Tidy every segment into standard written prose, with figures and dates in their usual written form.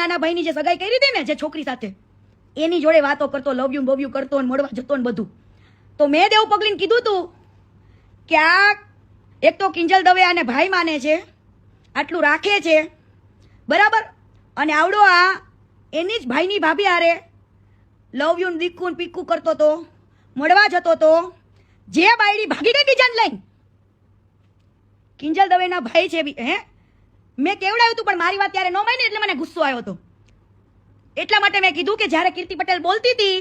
નાના ભાઈની જે સગાઈ કરી હતી ને જે છોકરી સાથે એની જોડે વાતો કરતો, લવ યુ બવ યુ કરતો ને મળવા જતો ને બધું. તો મેં દેવ પગલીને કીધું તું કે આ એક તો કિંજલ દવે આને ભાઈ માને છે, આટલું રાખે છે બરાબર, અને આવડો આ એની જ ભાઈની ભાભી હારે લવ યુ દીકું પીકું કરતો તો, મળવા જતો તો, જે બાયડી ભાગી ગઈ બીજાને લઈને. કિંજલ દવેના ભાઈ છે હે, મેં કેવડાવ્યું હતું પણ મારી વાત ત્યારે ન માની એટલે મને ગુસ્સો આવ્યો હતો. એટલા માટે મેં કીધું કે જ્યારે કીર્તિ પટેલ બોલતી હતી,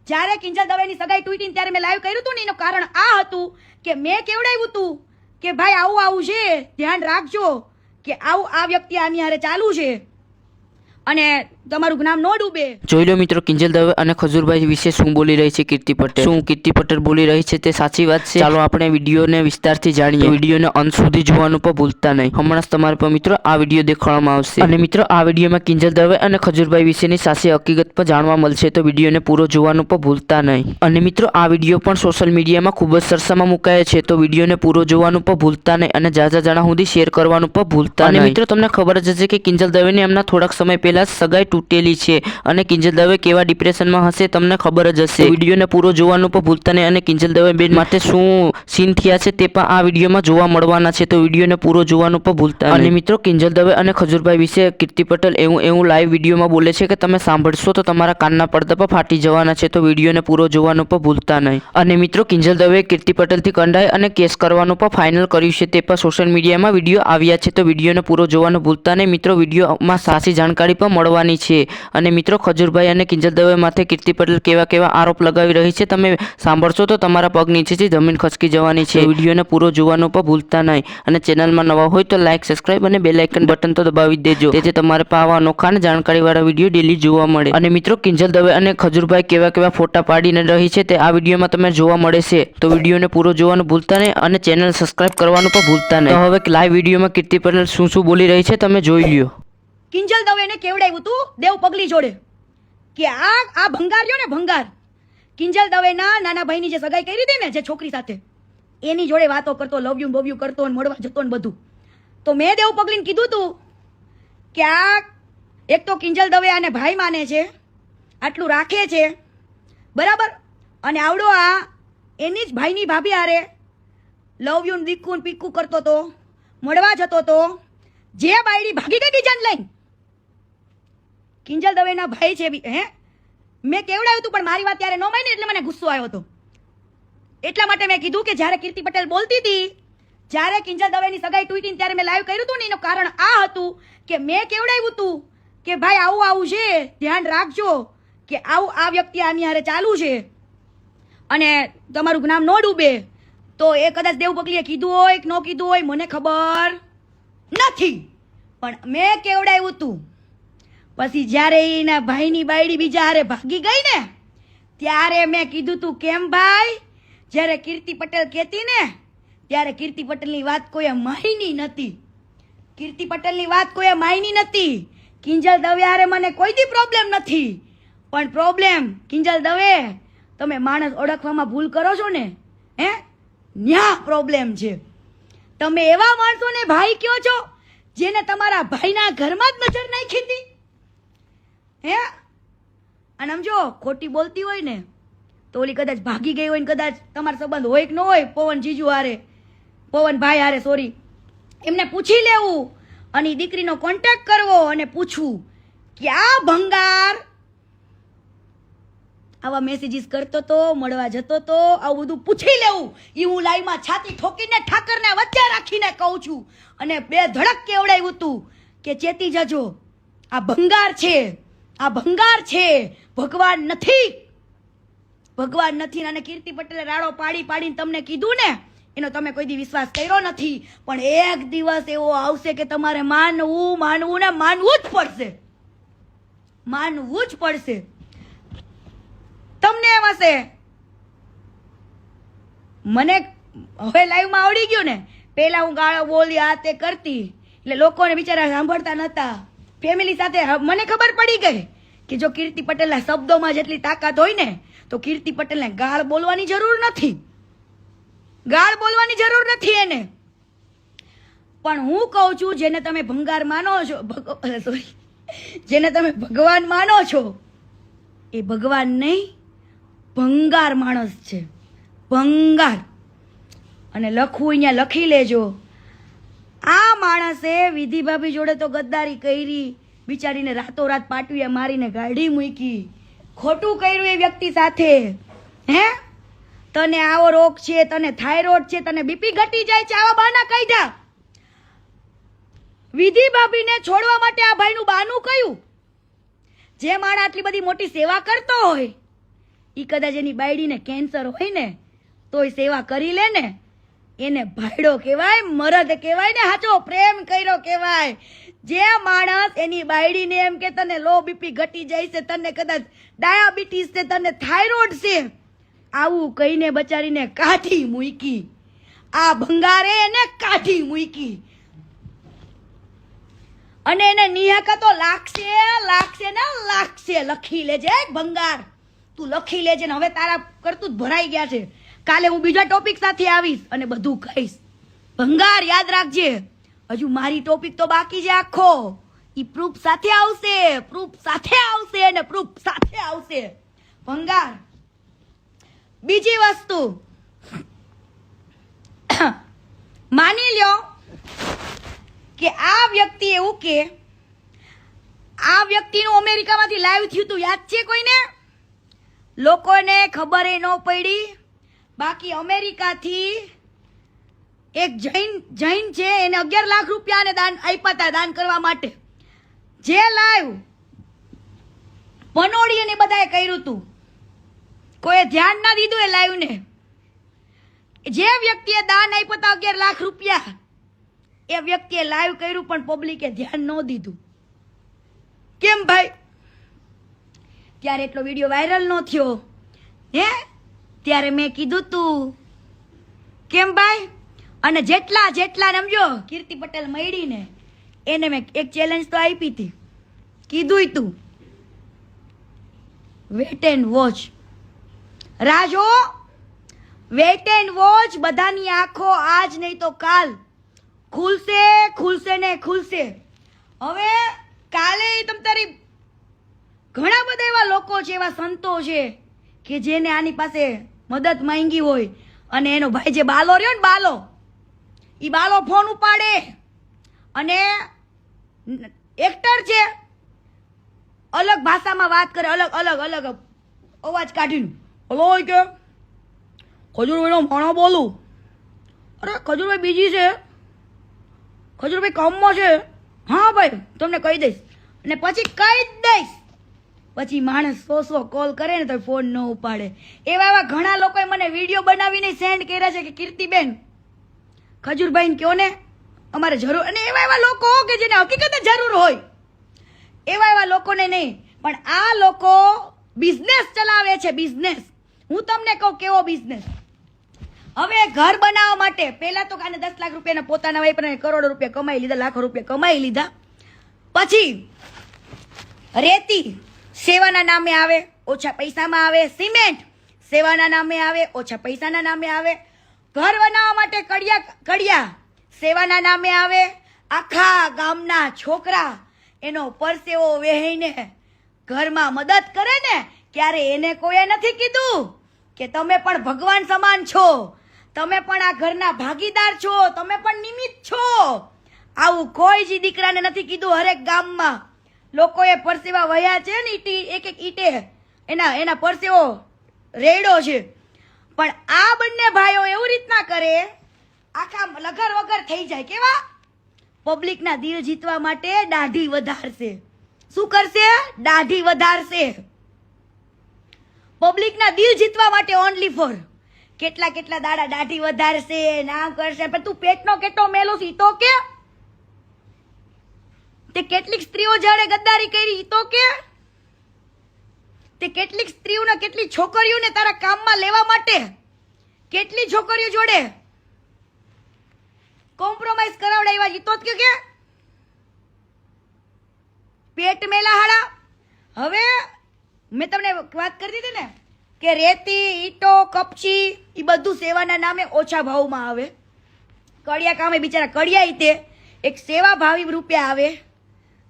જ્યારે કિંજલ દવેની સગાઈ તૂટી ત્યારે મેં લાઈવ કર્યું હતું ને એનું કારણ આ હતું કે મેં કેવડાવ્યું હતું કે ભાઈ આવું આવું છે, ધ્યાન રાખજો કે આવું આ વ્યક્તિ આની હારે ચાલુ છે અને તમારું નામ ન ડૂબે. જોઈ લો મિત્રો, કિંજલ દવે અને ખજૂરભાઈ વિશે શું બોલી રહી છે કીર્તિ પટેલ. શું કીર્તિ પટેલ બોલી રહી છે તે સાચી વાત છે? ચાલો આપણે વિડીયોને વિસ્તારથી જાણીએ. વિડીયોને અંત સુધી જોવાનું પણ ભૂલતા નહીં. હમણાં જ તમારા પર મિત્રો આ વિડીયો દેખાડવામાં આવશે અને મિત્રો આ વિડીયોમાં કિંજલ દવે અને ખજૂરભાઈ વિશેની સાચી હકીકત પણ જાણવા મળશે, તો વિડીયોને પૂરો જોવાનું પણ ભૂલતા નહીં. અને મિત્રો આ વિડીયો પણ સોશિયલ મીડિયામાં ખૂબ જ સરસામાં મુકાય છે, તો વિડીયોને પૂરો જોવાનું પણ ભૂલતા નહીં અને જાજા જણા સુધી શેર કરવાનું પણ ભૂલતા નહીં. અને મિત્રો તમને ખબર જ હશે કે કિંજલ દવેને એમના થોડાક સમય પહેલા સગાઈ તૂટેલી છે અને કિંજલ દવે કેવા ડિપ્રેશનમાં હશે તમને ખબર જ હશે. વિડીયોને પૂરો જોવાનું પણ ભૂલતા નહીં અને કિંજલ દવે બેન માટે શું સીન થયા છે તે પણ આ વિડીયોમાં જોવા મળવાના છે, તો વિડીયોને પૂરો જોવાનું પણ ભૂલતા નહીં. અને મિત્રો કિંજલ દવે અને ખજૂરભાઈ વિશે કીર્તિ પટેલ એવું લાઈવ વિડીયોમાં બોલે છે કે તમે સાંભળશો તો તમારા કાનના પડદા પર ફાટી જવાના છે, તો વિડીયોને પૂરો જોવાનું પણ ભૂલતા નહીં. અને મિત્રો કિંજલ દવે કીર્તિ પટેલથી કંડાઈ અને કેસ કરવાનું પણ ફાઇનલ કર્યું છે, તે પણ સોશિયલ મીડિયામાં વિડીયો આવ્યા છે, તો વિડીયોને પૂરો જોવાનું ભૂલતા નહીં. મિત્રો વિડીયોમાં સાચી જાણકારી પણ મળવાની છે. અને મિત્રો ખજૂરભાઈ અને કિંજલ દવે માથે કીર્તિ પટેલ કેવા આરોપ લગાવી રહી છે તમે સાંભળશો તો તમારા પગ નીચેથી જમીન ખસકી જવાની છે. વિડીયોને પૂરો જોવાનું પણ ભૂલતા નહીં અને ચેનલમાં નવા હોય તો લાઈક, સબસ્ક્રાઇબ અને બેલ આઇકન બટન તો દબાવી દેજો, તેથી તમારે પાવા અનોખા અને જાણકારીવાળા વિડીયો ડેલી જોવા મળે. અને મિત્રો કિંજલ દવે અને ખજૂરભાઈ કેવા ફોટા પાડીને રહી છે તે આ વિડીયોમાં તમે જોવા મળે છે, તો વિડીયોને પૂરો જોવાનું ભૂલતા નહીં અને ચેનલ સબસ્ક્રાઇબ કરવાનું પણ ભૂલતા નહીં. તો હવે લાઈવ વિડીયોમાં કીર્તિ પટેલ શું બોલી રહી છે તમે જોઈ લ્યો. કિંજલ દવેને કેવડાવ્યું તું દેવ પગલી જોડે કે આ ભંગાર રહ્યો ને ભંગાર, કિંજલ દવેના નાના ભાઈની જે સગાઈ કરી હતી ને જે છોકરી સાથે એની જોડે વાતો કરતો, લવ યુ બવ યુ કરતો ને મળવા જતો ને બધું. તો મેં દેવ પગલીને કીધું તું કે આ એક તો કિંજલ દવે આને ભાઈ માને છે, આટલું રાખે છે બરાબર, અને આવડો આ એની જ ભાઈની ભાભી હારે લવ યુ દીકું પીકું કરતો તો, મળવા જતો તો, જે બાયડી ભાગી ગઈ બીજાને લઈને. કિંજલ દવેના ભાઈ છે હે, મેં કેવડાવ્યું હતું પણ મારી વાત ત્યારે ન માની એટલે મને ગુસ્સો આવ્યો હતો. એટલા માટે મેં કીધું કે જ્યારે કીર્તિ પટેલ બોલતી હતી, જ્યારે કિંજલ દવેની સગાઈ તૂટી ત્યારે મેં લાઈવ કર્યું હતું ને એનું કારણ આ હતું કે મેં કેવડાવ્યું હતું કે ભાઈ આવું આવું છે, ધ્યાન રાખજો કે આવું આ વ્યક્તિ આની હારે ચાલુ છે અને તમારું નામ ન ડૂબે. તો એ કદાચ દેવ પગલીએ કીધું હોય કે ન કીધું હોય મને ખબર નથી, પણ મેં કેવડાવ્યું હતું. પછી જ્યારે એના ભાઈની બાયડી બીજા હારે ભાગી ગઈ ને ત્યારે મેં કીધું તું કેમ ભાઈ, જ્યારે કીર્તિ પટેલ કહેતી ને ત્યારે કીર્તિ પટેલની વાત કોઈએ માયની નથી, કીર્તિ પટેલની વાત કોઈએ માયની નથી. કિંજલ દવે હારે મને કોઈ દી પ્રોબ્લેમ નથી, પણ પ્રોબ્લેમ કિંજલ દવે તમે માણસ ઓળખવામાં ભૂલ કરો છો ને, હે ન્યા પ્રોબ્લેમ છે. તમે એવા માણસોને ભાઈ કયો છો જેને તમારા ભાઈના ઘરમાં જ નજર નાખી હતી હે. અને સમજો ખોટી બોલતી હોય ને તો ઓલી કદાચ ભાગી ગઈ હોય ને કદાચ તમારો સંબંધ હોય કે ન હોય, પવન જીજુ હારે, પવન ભાઈ હારે સોરી, એમને પૂછી લેવું અને એ દીકરીનો કોન્ટેક્ટ કરવો અને પૂછવું કે આ ભંગાર આવા મેસેજીસ કરતો તો, મળવા જતો તો, આવું બધું પૂછી લેવું. એ હું લાઈવમાં છાતી ઠોકીને ઠાકરને વચ્ચે રાખીને કહું છું અને બે ધડક કેવડાવ્યું હતું કે ચેતી જજો, આ ભંગાર છે, આ ભંગાર છે, ભગવાન નથી, ભગવાન નથી. અને કીર્તિ પટેલે રાડો પાડીને તમને કીધું ને એનો તમે કોઈ દી વિશ્વાસ કર્યો નથી, પણ એક દિવસ એવો આવશે કે તમારે માનવું ને માનવું જ પડશે, માનવું જ પડશે. તમને એમ હશે મને હવે લાઈવમાં આવડી ગયું ને, પેલા હું ગાળો બોલી આ તે કરતી એટલે લોકોને બિચારા સાંભળતા નતા. ફેમિલી સાથે મને ખબર પડી ગઈ કે જો કીર્તિ પટેલના શબ્દોમાં જેટલી તાકાત હોય ને તો કીર્તિ પટેલને ગાળ બોલવાની જરૂર નથી, ગાળ બોલવાની જરૂર નથી એને. પણ હું કહું છું જેને તમે ભંગાર માનો છો, સોરી જેને તમે ભગવાન માનો છો એ ભગવાન નહીં, ભંગાર માણસ છે, ભંગાર. અને લખવું અહીંયા લખી લેજો. આ માણસે વિધિ ભાભી જોડે તો ગદ્દારી કરી, બિચારીને રાતોરાત પાટવીએ મારીને ગાડી મૂકી, ખોટું કર્યું એ વ્યક્તિ સાથે. હે, તને આવો રોગ છે, તને થાઇરોઇડ છે, તને બીપી ઘટી જાય છે, આવા બહાના કાઢ્યા. વિધિ ભાભીને છોડવા માટે આ ભાઈનું બહાનું કયું? જે માણસ આટલી બધી મોટી સેવા કરતો હોય ઈ કદાચ એની બાયડીને કેન્સર હોય ને તોય સેવા કરી લે ને, એને ભાઈડો કહેવાય, મરદ કહેવાય ને, સાચો પ્રેમ કર્યો કહેવાય. જે માણસ એની બાયડીને એમ કે તને લો બીપી ઘટી જાય છે, તને કદાચ ડાયાબિટીસ છે, તને થાઇરોઇડ છે, આવું કહીને બચારીને કાઢી મૂકી. આ ભંગારે એને કાઢી મૂકી. અને એને નિહાકા તો લાગશે ને લાગશે. લખી લેજે ભંગાર, તું લખી લેજે ને. હવે તારા કરતું જ ભરાઈ ગયા છે. કાલે હું બીજા ટોપિક સાથે આવીશ અને બધું કહીશ. ભંગાર યાદ રાખજે. હજુ મારી ટોપિક તો બાકી છે આખો. ઈ પ્રૂફ સાથે આવશે, પ્રૂફ સાથે આવશે ને પ્રૂફ સાથે આવશે. ભંગાર. બીજી વસ્તુ, માની લ્યો કે આ વ્યક્તિ એવું કે આ વ્યક્તિનું અમેરિકામાંથી લાઈવ થયું હતું, યાદ છે કોઈને? લોકોને ખબર ન પડી. બાકી અમેરિકાથી એક જૈન છે, એને 11 લાખ રૂપિયા દાન આપ્યા હતા, દાન કરવા માટે. જે લાઈવ પનોડી અને બધાએ કર્યું હતું, કોઈ ધ્યાન ના દીધું એ લાઈવ ને. જે વ્યક્તિએ દાન આપ્યા હતા 11 લાખ રૂપિયા, એ વ્યક્તિએ લાઈવ કર્યું પણ પબ્લિકે ધ્યાન ન દીધું. કેમ ભાઈ? ત્યારે એટલો વિડીયો વાયરલ ન થયો. હે, ત્યારે મેં કીધું તું. કેમ ભાઈ? અને જેટલા સમજો કીર્તિ પટેલ મળીને એને મેં એક ચેલેન્જ તો આપી હતી, કીધું તું વેટ એન્ડ વોચ. રાજો, વેટ એન્ડ વોચ. બધાની આંખો આજ નહીં તો કાલ ખુલશે ને ખુલશે. હવે કાલે તમ તારી ઘણા બધા એવા લોકો છે, એવા સંતો છે કે જેને આની પાસે મદદ માંગી હોય અને એનો ભાઈ જે બાલો રહ્યો ને, ઈ બાલો ફોન ઉપાડે અને એક્ટર છે, અલગ ભાષામાં વાત કરે, અલગ અવાજ કાઢીને હલો કે ખજૂરભાઈનો ભાણો બોલું. અરે ખજૂરભાઈ બીજી છે, ખજૂરભાઈ કામમાં છે. હા ભાઈ, તમને કહી દઈશ. અને પછી કહી જ દઈશ. પછી માણસ 100 કોલ કરે ને તો ફોન ન ઉપાડે. એવા ઘણા લોકોએ મને વિડીયો બનાવીને સેન્ડ કર્યા છે કે કીર્તિબેન ખજૂરભાઈને કહો ને અમારે જરૂર. અને એવા લોકો કે જેને હકીકતે જરૂર હોય, એવા લોકોને નહીં. પણ આ લોકો બિઝનેસ ચલાવે છે, બિઝનેસ. હું તમને કહું કેવો બિઝનેસ. હવે ઘર બનાવવા માટે પહેલા તો કાને 10 લાખ રૂપિયાના પોતાના વાપરીને કરોડો રૂપિયા કમાઈ લીધા, લાખો રૂપિયા કમાઈ લીધા. પછી રેતી સેવાના નામે આવે, ઓછા પૈસામાં આવે. સિમેન્ટ સેવાના નામે આવે, ઓછા પૈસાના નામે આવે. ઘર બનાવવા માટે કડિયા સેવાના નામે આવે. આખા ગામના છોકરા એનો પરસેવો વહેઈને ઘરમાં મદદ કરે ને, ક્યારે એને કોઈએ નથી કીધું કે તમે પણ ભગવાન સમાન છો, તમે પણ આ ઘરના ભાગીદાર છો, તમે પણ નિમિત્ત છો. આવું કોઈ જ દીકરાને નથી કીધું. હરેક ગામમાં લોકોએ પરસેવા વહ્યા છે ને, એક ઈટે એના પરસેવો રેડો છે. પણ આ બંને ભાઈઓ એવું રીતના કરે, આખા લગર વગર થઈ જાય. કેવા? પબ્લિકના દિલ જીતવા માટે દાઢી વધારશે. શું કરશે? દાઢી વધારશે. પબ્લિકના દિલ જીતવા માટે ઓનલી ફોર કેટલા દાડા દાઢી વધારશે, નામ કરશે. પણ તું પેટનો કેટલો મેલો છે તો કે, તે કેટલીક સ્ત્રીઓ જાણે ગદ્દારી કરી તો કે, તે કેટલીક સ્ત્રીઓને, કેટલી છોકરીઓને તારા કામમાં લેવા માટે કેટલી છોકરીઓ જોડે કોમ્પ્રોમાઇઝ કરાવડાવ્યા ઈ તો કે પેટ મેલા હાડા. હવે મેં તમને વાત કરી દીધી ને કે રેતી, ઈટો, કપચી એ બધું સેવાના નામે ઓછા ભાવમાં આવે. કડિયા કામે બિચારા કડિયા ઈતે એક સેવા ભાવી રૂપિયા આવે.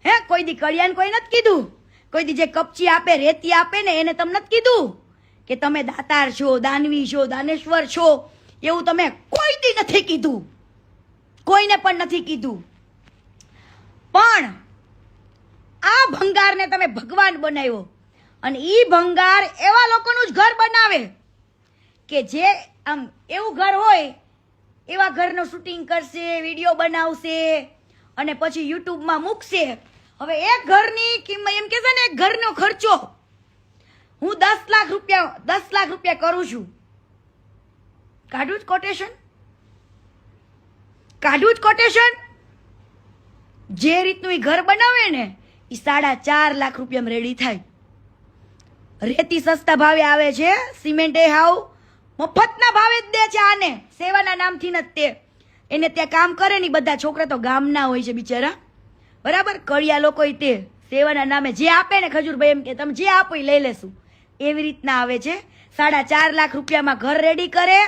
હે કોઈ દી કળિયાને કોઈ નથી કીધું, કોઈ દી જે કપચી આપે રેતી આપે ને એને તમને નથી કીધું કે તમે દાતાર છો, દાનવી છો, દાનેશ્વર છો, એવું તમે કોઈ દી નથી કીધું, કોઈને પણ નથી કીધું. પણ આ ભંગારને તમે ભગવાન બનાવ્યો અને ઈ ભંગાર એવા લોકોનું જ ઘર બનાવે કે જે આમ એવું ઘર હોય એવા ઘરનું શૂટિંગ કરશે, વિડીયો બનાવશે અને પછી યુટ્યુબમાં મૂકશે. હવે એક ઘરની કિંમત એમ કે છે ને, એક ઘરનો ખર્ચો હું 10 લાખ રૂપિયા કરું છું. કાઢું જ કોટેશન જે રીતનું ઈ ઘર બનાવે ને ઈ 4.5 લાખ રૂપિયામાં રેડી થાય. રેતી સસ્તા ભાવે આવે છે, સિમેન્ટ એ હાવ મફતના ભાવે જ દે છે આને, સેવાના નામથી નથી. તે એને ત્યાં કામ કરે ને બધા છોકરા તો ગામના હોય છે બિચારા, બરાબર. કળિયા લોકો તે સેવાના નામે જે આપે ને, ખજૂરભાઈ એમ કે તમે જે આપો એ લઈ લેશું, એવી રીતના આવે છે. 4.5 લાખ રૂપિયામાં ઘર રેડી કરે